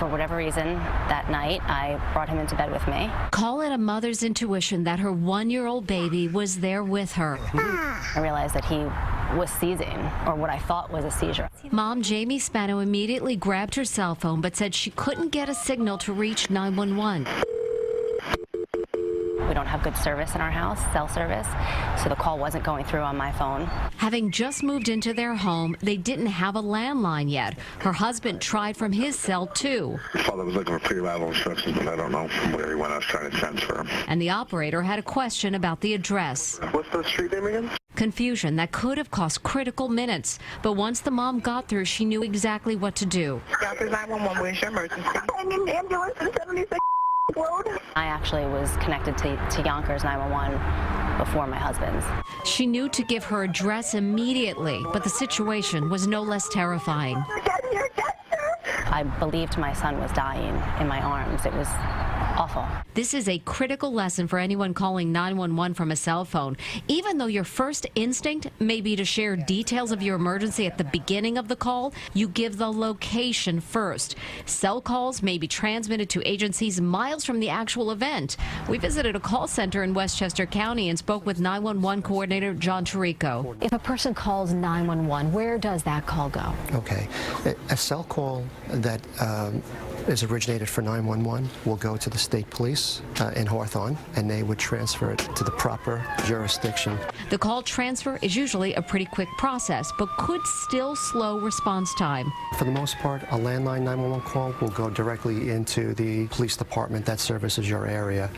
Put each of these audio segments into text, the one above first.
For whatever reason, that night, I brought him into bed with me. Call it a mother's intuition that her 1-year-old baby was there with her. I realized that he was seizing, or what I thought was a seizure. Mom Jamie Spano immediately grabbed her cell phone but said she couldn't get a signal to reach 911. We don't have good service in our house, cell service, so the call wasn't going through on my phone. Having just moved into their home, they didn't have a landline yet. Her husband tried from his cell too. My father was looking for pre-arrival instructions, but I don't know from where he went. I was trying to transfer him. And the operator had a question about the address. What's the street name again? Confusion that could have cost critical minutes. But once the mom got through, she knew exactly what to do. Yonkers 911, where's your emergency? I'm in the ambulance in 76 Road. I actually was connected to Yonkers 911 before my husband's. She knew to give her address immediately, but the situation was no less terrifying. I believed my son was dying in my arms. It was awful. This is a critical lesson for anyone calling 911 from a cell phone. Even though your first instinct may be to share details of your emergency at the beginning of the call, you give the location first. Cell calls may be transmitted to agencies miles from the actual event. We visited a call center in Westchester County and spoke with 911 coordinator John Tirico. If a person calls 911, where does that call go? Okay. A cell call that is originated for 911 will go to the state police in Hawthorne, and they would transfer it to the proper jurisdiction. The call transfer is usually a pretty quick process, but could still slow response time. For the most part, a landline 911 call will go directly into the police department that services your area.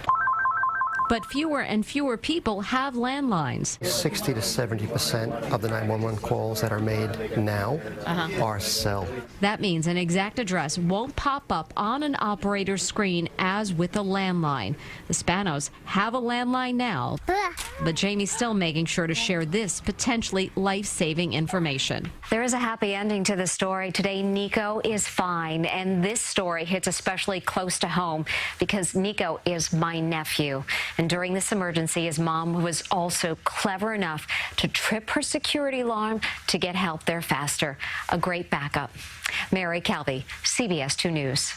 But fewer and fewer people have landlines. 60 to 70% of the 911 calls that are made now are cell. That means an exact address won't pop up on an operator's screen as with a landline. The Spanos have a landline now, but Jamie's still making sure to share this potentially life-saving information. There is a happy ending to the story. Today, Nico is fine, and this story hits especially close to home because Nico is my nephew. And during this emergency, his mom was also clever enough to trip her security alarm to get help there faster. A great backup. Mary Calvi, CBS 2 News.